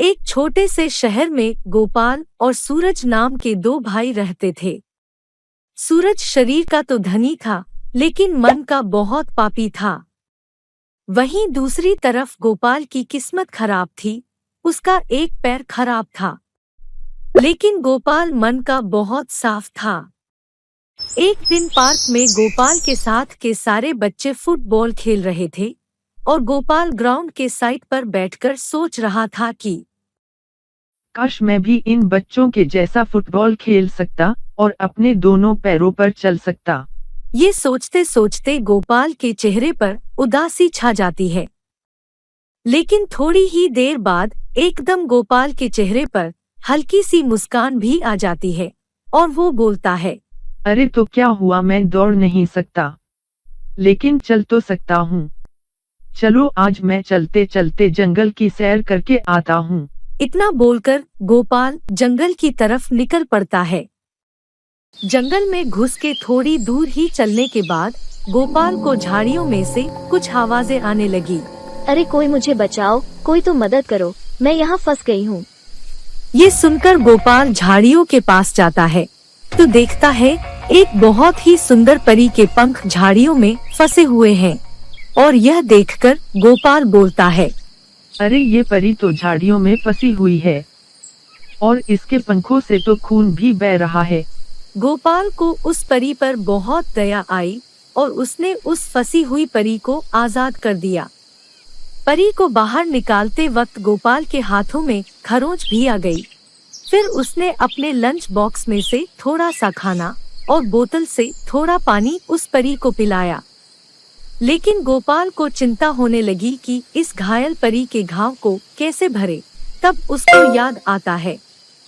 एक छोटे से शहर में गोपाल और सूरज नाम के दो भाई रहते थे। सूरज शरीर का तो धनी था, लेकिन मन का बहुत पापी था। वहीं दूसरी तरफ गोपाल की किस्मत खराब थी। उसका एक पैर खराब था, लेकिन गोपाल मन का बहुत साफ था। एक दिन पार्क में गोपाल के साथ के सारे बच्चे फुटबॉल खेल रहे थे और गोपाल ग्राउंड के साइड पर बैठकर सोच रहा था कि काश मैं भी इन बच्चों के जैसा फुटबॉल खेल सकता और अपने दोनों पैरों पर चल सकता। ये सोचते सोचते गोपाल के चेहरे पर उदासी छा जाती है। लेकिन थोड़ी ही देर बाद एकदम गोपाल के चेहरे पर हल्की सी मुस्कान भी आ जाती है और वो बोलता है, अरे तो क्या हुआ, मैं दौड़ नहीं सकता लेकिन चल तो सकता हूँ। चलो आज मैं चलते चलते जंगल की सैर करके आता हूँ। इतना बोलकर गोपाल जंगल की तरफ निकल पड़ता है। जंगल में घुस के थोड़ी दूर ही चलने के बाद गोपाल को झाड़ियों में से कुछ आवाजें आने लगी। अरे कोई मुझे बचाओ, कोई तो मदद करो, मैं यहाँ फंस गई हूँ। ये सुनकर गोपाल झाड़ियों के पास जाता है तो देखता है एक बहुत ही सुंदर परी के पंख झाड़ियों में फंसे हुए हैं और यह देखकर गोपाल बोलता है, अरे ये परी तो झाड़ियों में फंसी हुई है और इसके पंखों से तो खून भी बह रहा है। गोपाल को उस परी पर बहुत दया आई और उसने उस फंसी हुई परी को आजाद कर दिया। परी को बाहर निकालते वक्त गोपाल के हाथों में खरोंच भी आ गई। फिर उसने अपने लंच बॉक्स में से थोड़ा सा खाना और बोतल से थोड़ा पानी उस परी को पिलाया। लेकिन गोपाल को चिंता होने लगी कि इस घायल परी के घाव को कैसे भरे। तब उसको याद आता है,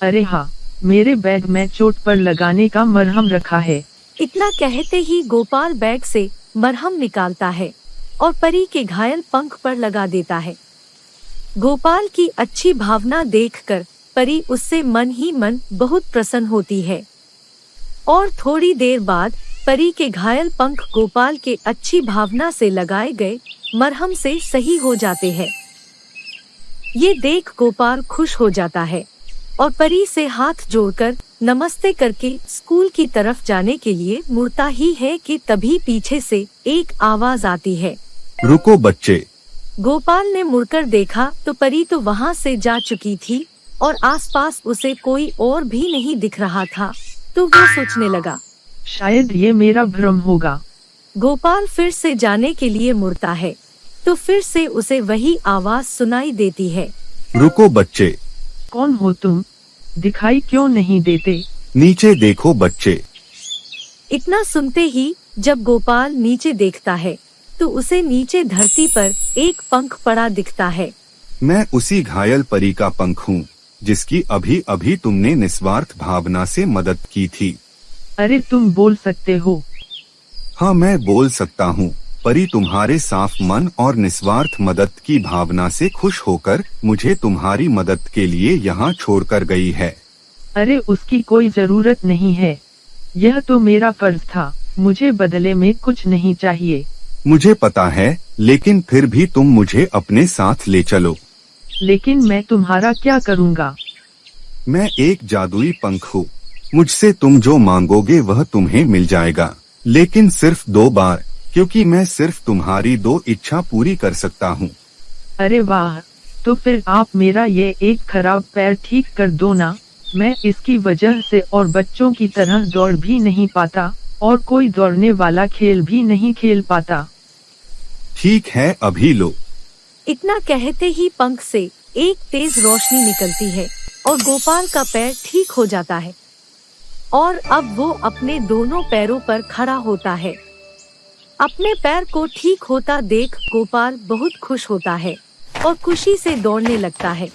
अरे हाँ, मेरे बैग में चोट पर लगाने का मरहम रखा है। इतना कहते ही गोपाल बैग से मरहम निकालता है और परी के घायल पंख पर लगा देता है। गोपाल की अच्छी भावना देखकर परी उससे मन ही मन बहुत प्रसन्न होती है और थोड़ी देर बाद परी के घायल पंख गोपाल के अच्छी भावना से लगाए गए मरहम से सही हो जाते हैं। ये देख गोपाल खुश हो जाता है और परी से हाथ जोड़कर नमस्ते करके स्कूल की तरफ जाने के लिए मुड़ता ही है कि तभी पीछे से एक आवाज आती है, रुको बच्चे। गोपाल ने मुड़कर देखा तो परी तो वहाँ से जा चुकी थी और आसपास उसे कोई और भी नहीं दिख रहा था। तो वो सोचने लगा, शायद ये मेरा भ्रम होगा। गोपाल फिर से जाने के लिए मुड़ता है तो फिर से उसे वही आवाज सुनाई देती है, रुको बच्चे। कौन हो तुम? दिखाई क्यों नहीं देते? नीचे देखो बच्चे। इतना सुनते ही जब गोपाल नीचे देखता है तो उसे नीचे धरती पर एक पंख पड़ा दिखता है। मैं उसी घायल परी का पंख हूँ जिसकी अभी अभी तुमने निस्वार्थ भावना से मदद की थी। अरे तुम बोल सकते हो? हाँ, मैं बोल सकता हूँ। परी तुम्हारे साफ मन और निस्वार्थ मदद की भावना से खुश होकर मुझे तुम्हारी मदद के लिए यहाँ छोड़कर गई है। अरे उसकी कोई जरूरत नहीं है, यह तो मेरा फर्ज था। मुझे बदले में कुछ नहीं चाहिए। मुझे पता है, लेकिन फिर भी तुम मुझे अपने साथ ले चलो। लेकिन मैं तुम्हारा क्या करूँगा? मैं एक जादुई पंख हूँ। मुझसे तुम जो मांगोगे वह तुम्हें मिल जाएगा, लेकिन सिर्फ 2 बार, क्योंकि मैं सिर्फ तुम्हारी 2 इच्छा पूरी कर सकता हूँ। अरे वाह, तो फिर आप मेरा ये एक खराब पैर ठीक कर दो ना। मैं इसकी वजह से और बच्चों की तरह दौड़ भी नहीं पाता और कोई दौड़ने वाला खेल भी नहीं खेल पाता। ठीक है, अभी लो। इतना कहते ही पंख से एक तेज रोशनी निकलती है और गोपाल का पैर ठीक हो जाता है और अब वो अपने दोनों पैरों पर खड़ा होता है। अपने पैर को ठीक होता देख गोपाल बहुत खुश होता है और खुशी से दौड़ने लगता है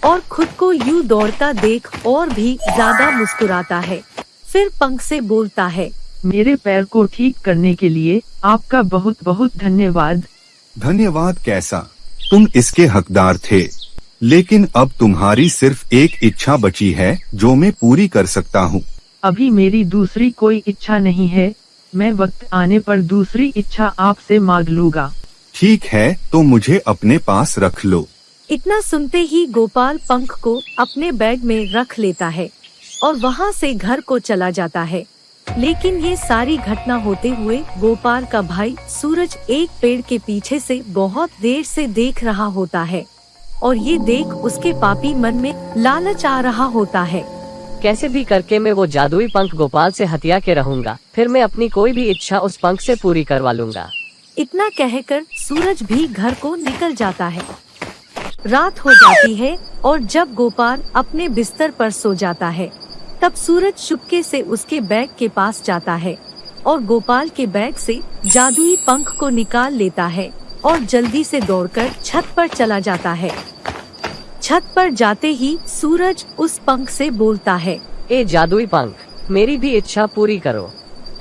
और खुद को यूं दौड़ता देख और भी ज्यादा मुस्कुराता है। फिर पंख से बोलता है, मेरे पैर को ठीक करने के लिए आपका बहुत बहुत धन्यवाद। धन्यवाद कैसा, तुम इसके हकदार थे। लेकिन अब तुम्हारी सिर्फ एक इच्छा बची है जो मैं पूरी कर सकता हूँ। अभी मेरी दूसरी कोई इच्छा नहीं है, मैं वक्त आने पर दूसरी इच्छा आपसे मांग लूंगा। ठीक है, तो मुझे अपने पास रख लो। इतना सुनते ही गोपाल पंख को अपने बैग में रख लेता है और वहाँ से घर को चला जाता है। लेकिन ये सारी घटना होते हुए गोपाल का भाई सूरज एक पेड़ के पीछे से बहुत देर से देख रहा होता है और ये देख उसके पापी मन में लालच आ रहा होता है। कैसे भी करके मैं वो जादुई पंख गोपाल से हथिया के रहूंगा, फिर मैं अपनी कोई भी इच्छा उस पंख से पूरी करवा लूंगा। इतना कहकर सूरज भी घर को निकल जाता है। रात हो जाती है और जब गोपाल अपने बिस्तर पर सो जाता है तब सूरज चुपके से उसके बैग के पास जाता है और गोपाल के बैग से जादुई पंख को निकाल लेता है और जल्दी से दौड़कर छत पर चला जाता है। छत पर जाते ही सूरज उस पंख से बोलता है, ए जादुई पंख, मेरी भी इच्छा पूरी करो।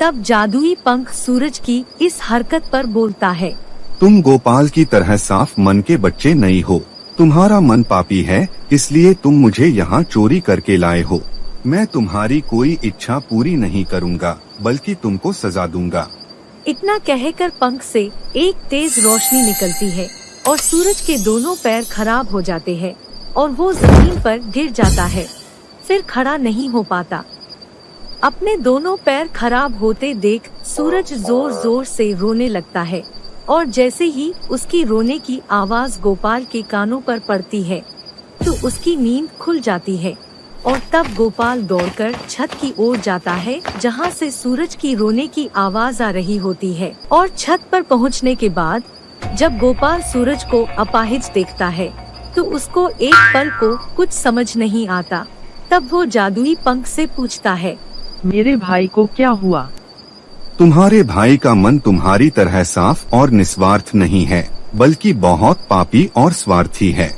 तब जादुई पंख सूरज की इस हरकत पर बोलता है, तुम गोपाल की तरह साफ मन के बच्चे नहीं हो। तुम्हारा मन पापी है, इसलिए तुम मुझे यहाँ चोरी करके लाए हो। मैं तुम्हारी कोई इच्छा पूरी नहीं करूँगा, बल्कि तुमको सजा दूंगा। इतना कहकर पंख से एक तेज रोशनी निकलती है और सूरज के दोनों पैर खराब हो जाते हैं और वो जमीन पर गिर जाता है, फिर खड़ा नहीं हो पाता। अपने दोनों पैर खराब होते देख सूरज जोर जोर से रोने लगता है और जैसे ही उसकी रोने की आवाज गोपाल के कानों पर पड़ती है तो उसकी नींद खुल जाती है और तब गोपाल दौड़कर छत की ओर जाता है जहां से सूरज की रोने की आवाज आ रही होती है। और छत पर पहुंचने के बाद जब गोपाल सूरज को अपाहिज देखता है तो उसको एक पल को कुछ समझ नहीं आता। तब वो जादुई पंख से पूछता है, मेरे भाई को क्या हुआ? तुम्हारे भाई का मन तुम्हारी तरह साफ और निस्वार्थ नहीं है, बल्कि बहुत पापी और स्वार्थी है।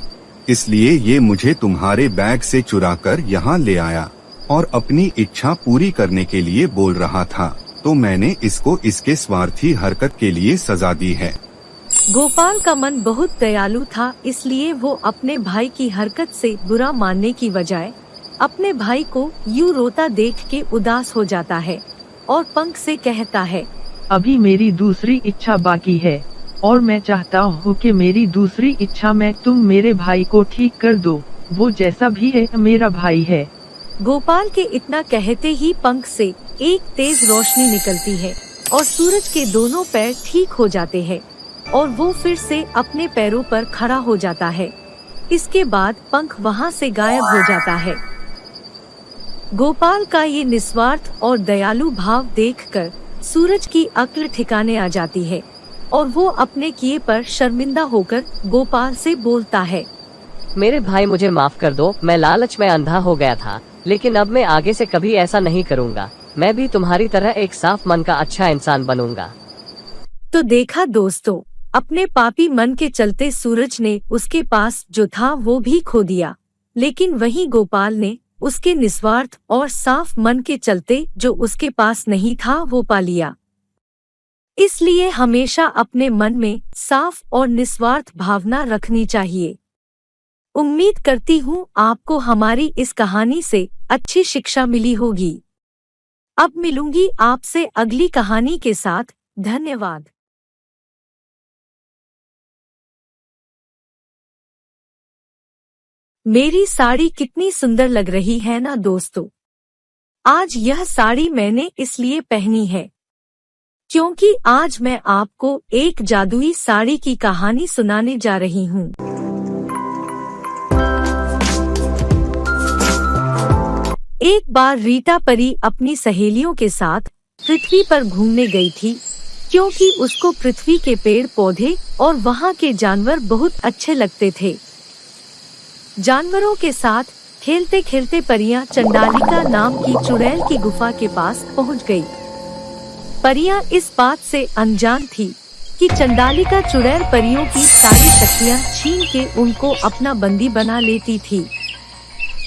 इसलिए ये मुझे तुम्हारे बैग से चुराकर यहाँ ले आया और अपनी इच्छा पूरी करने के लिए बोल रहा था, तो मैंने इसको इसके स्वार्थी हरकत के लिए सजा दी है। गोपाल का मन बहुत दयालु था, इसलिए वो अपने भाई की हरकत से बुरा मानने की बजाय अपने भाई को यूं रोता देख के उदास हो जाता है और पंख से कहता है, अभी मेरी दूसरी इच्छा बाकी है और मैं चाहता हूँ कि मेरी दूसरी इच्छा में तुम मेरे भाई को ठीक कर दो। वो जैसा भी है मेरा भाई है। गोपाल के इतना कहते ही पंख से एक तेज रोशनी निकलती है और सूरज के दोनों पैर ठीक हो जाते हैं और वो फिर से अपने पैरों पर खड़ा हो जाता है। इसके बाद पंख वहाँ से गायब हो जाता है। गोपाल का ये निस्वार्थ और दयालु भाव देखकर सूरज की अक्ल ठिकाने आ जाती है और वो अपने किए पर शर्मिंदा होकर गोपाल से बोलता है, मेरे भाई मुझे माफ कर दो, मैं लालच में अंधा हो गया था, लेकिन अब मैं आगे से कभी ऐसा नहीं करूँगा। मैं भी तुम्हारी तरह एक साफ मन का अच्छा इंसान बनूंगा। तो देखा दोस्तों, अपने पापी मन के चलते सूरज ने उसके पास जो था वो भी खो दिया, लेकिन वहीं गोपाल ने उसके निस्वार्थ और साफ मन के चलते जो उसके पास नहीं था वो पा लिया। इसलिए हमेशा अपने मन में साफ और निस्वार्थ भावना रखनी चाहिए। उम्मीद करती हूँ आपको हमारी इस कहानी से अच्छी शिक्षा मिली होगी। अब मिलूंगी आपसे अगली कहानी के साथ। धन्यवाद। मेरी साड़ी कितनी सुंदर लग रही है ना दोस्तों। आज यह साड़ी मैंने इसलिए पहनी है क्योंकि आज मैं आपको एक जादुई साड़ी की कहानी सुनाने जा रही हूँ। एक बार रीटा परी अपनी सहेलियों के साथ पृथ्वी पर घूमने गई थी क्योंकि उसको पृथ्वी के पेड़ पौधे और वहाँ के जानवर बहुत अच्छे लगते थे। जानवरों के साथ खेलते खेलते परियां चंडालिका नाम की चुड़ैल की गुफा के पास पहुँच गयी। परियां इस बात से अनजान थी कि चंडालिका चुड़ैल परियों की सारी शक्तियां छीन के उनको अपना बंदी बना लेती थी।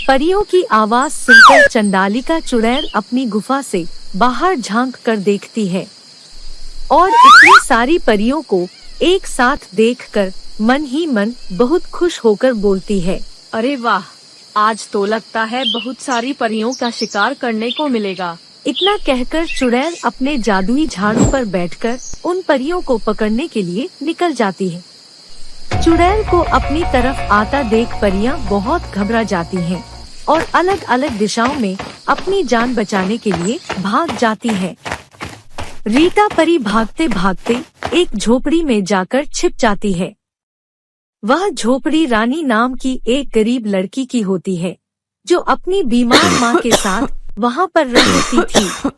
परियों की आवाज सुनकर चंडालिका चुड़ैल अपनी गुफा से बाहर झांक कर देखती है और इतनी सारी परियों को एक साथ देखकर मन ही मन बहुत खुश होकर बोलती है, अरे वाह, आज तो लगता है बहुत सारी परियों का शिकार करने को मिलेगा। इतना कहकर चुड़ैल अपने जादुई झाड़ू पर बैठकर उन परियों को पकड़ने के लिए निकल जाती है। चुड़ैल को अपनी तरफ आता देख परियां बहुत घबरा जाती हैं और अलग अलग दिशाओं में अपनी जान बचाने के लिए भाग जाती है। रीटा परी भागते भागते एक झोपड़ी में जाकर छिप जाती है। वह झोपड़ी रानी नाम की एक गरीब लड़की की होती है, जो अपनी बीमार माँ के साथ वहाँ पर रहती थी।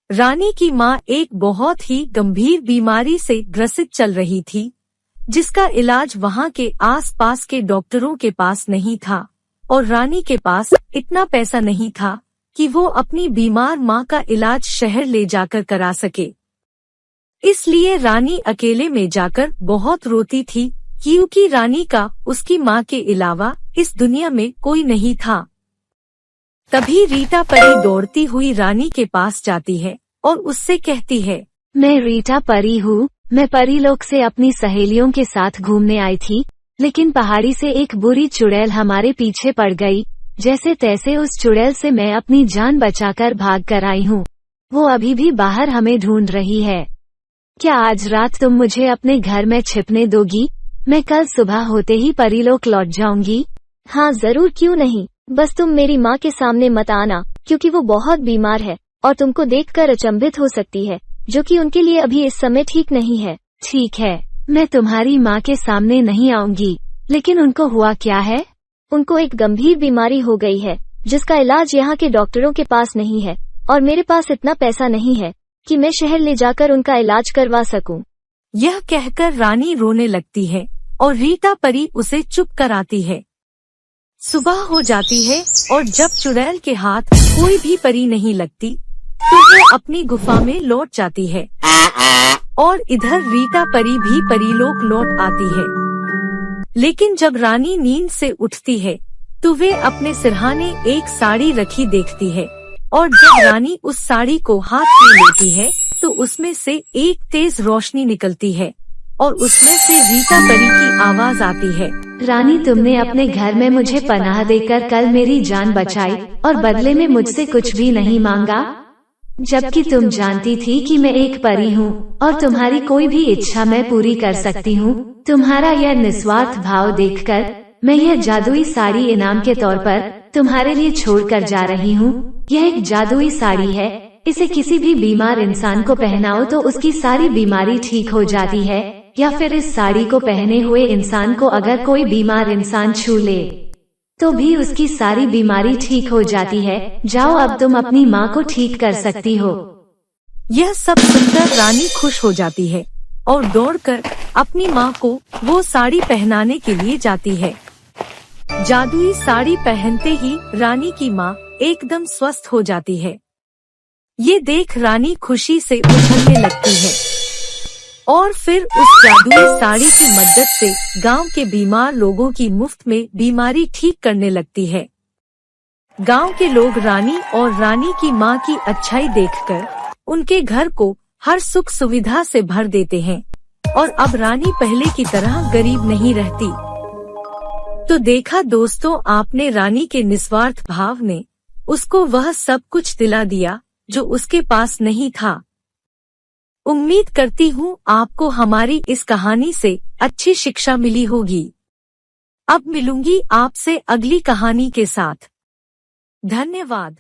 रानी की माँ एक बहुत ही गंभीर बीमारी से ग्रसित चल रही थी, जिसका इलाज वहाँ के आसपास के डॉक्टरों के पास नहीं था और रानी के पास इतना पैसा नहीं था कि वो अपनी बीमार माँ का इलाज शहर ले जाकर करा सके। इसलिए रानी अकेले में जाकर बहुत रोती थी, क्योंकि रानी का उसकी माँ के अलावा इस दुनिया में कोई नहीं था। तभी रीटा परी दौड़ती हुई रानी के पास जाती है और उससे कहती है, मैं रीटा परी हूँ। मैं परीलोक से अपनी सहेलियों के साथ घूमने आई थी, लेकिन पहाड़ी से एक बुरी चुड़ैल हमारे पीछे पड़ गई। जैसे तैसे उस चुड़ैल से मैं अपनी जान बचाकर भाग कर आई हूँ। वो अभी भी बाहर हमें ढूंढ रही है। क्या आज रात तुम मुझे अपने घर में छिपने दोगी? मैं कल सुबह होते ही परीलोक लौट जाऊंगी। हाँ जरूर, क्यों नहीं। बस तुम मेरी माँ के सामने मत आना, क्योंकि वो बहुत बीमार है और तुमको देखकर अचंभित हो सकती है, जो कि उनके लिए अभी इस समय ठीक नहीं है। ठीक है, मैं तुम्हारी माँ के सामने नहीं आऊंगी। लेकिन उनको हुआ क्या है? उनको एक गंभीर बीमारी हो गई है, जिसका इलाज यहाँ के डॉक्टरों के पास नहीं है और मेरे पास इतना पैसा नहीं है कि मैं शहर ले जाकर उनका इलाज करवा सकूं। यह कहकर रानी रोने लगती है और रीटा परी उसे चुप कराती है। सुबह हो जाती है और जब चुड़ैल के हाथ कोई भी परी नहीं लगती, तो वो अपनी गुफा में लौट जाती है और इधर रीटा परी भी परीलोक लौट आती है। लेकिन जब रानी नींद से उठती है, तो वे अपने सिरहाने एक साड़ी रखी देखती है और जब रानी उस साड़ी को हाथ में लेती है, तो उसमें से एक तेज रोशनी निकलती है और उसमें से रीटा परी की आवाज आती है, रानी, तुमने अपने घर में मुझे पनाह देकर कल मेरी जान बचाई और बदले में मुझसे कुछ भी नहीं मांगा, जबकि तुम जानती थी कि मैं एक परी हूँ और तुम्हारी कोई भी इच्छा मैं पूरी कर सकती हूँ। तुम्हारा यह निस्वार्थ भाव देखकर मैं यह जादुई साड़ी इनाम के तौर पर तुम्हारे लिए छोड़कर जा रही हूँ। यह एक जादुई साड़ी है, इसे किसी भी बीमार इंसान को पहनाओ तो उसकी सारी बीमारी ठीक हो जाती है, या फिर इस साड़ी को पहने हुए इंसान को अगर कोई बीमार इंसान छू ले तो भी उसकी सारी बीमारी ठीक हो जाती है। जाओ, अब तुम अपनी माँ को ठीक कर सकती हो। यह सब सुनकर रानी खुश हो जाती है और दौड़कर अपनी माँ को वो साड़ी पहनाने के लिए जाती है। जादुई साड़ी पहनते ही रानी की माँ एकदम स्वस्थ हो जाती है। ये देख रानी खुशी से उछलने लगती है और फिर उस जादुई साड़ी की मदद से गांव के बीमार लोगों की मुफ्त में बीमारी ठीक करने लगती है। गांव के लोग रानी और रानी की माँ की अच्छाई देखकर उनके घर को हर सुख सुविधा से भर देते हैं और अब रानी पहले की तरह गरीब नहीं रहती। तो देखा दोस्तों, आपने रानी के निस्वार्थ भाव ने उसको वह सब कुछ दिला दिया जो उसके पास नहीं था। उम्मीद करती हूँ आपको हमारी इस कहानी से अच्छी शिक्षा मिली होगी। अब मिलूंगी आपसे अगली कहानी के साथ। धन्यवाद।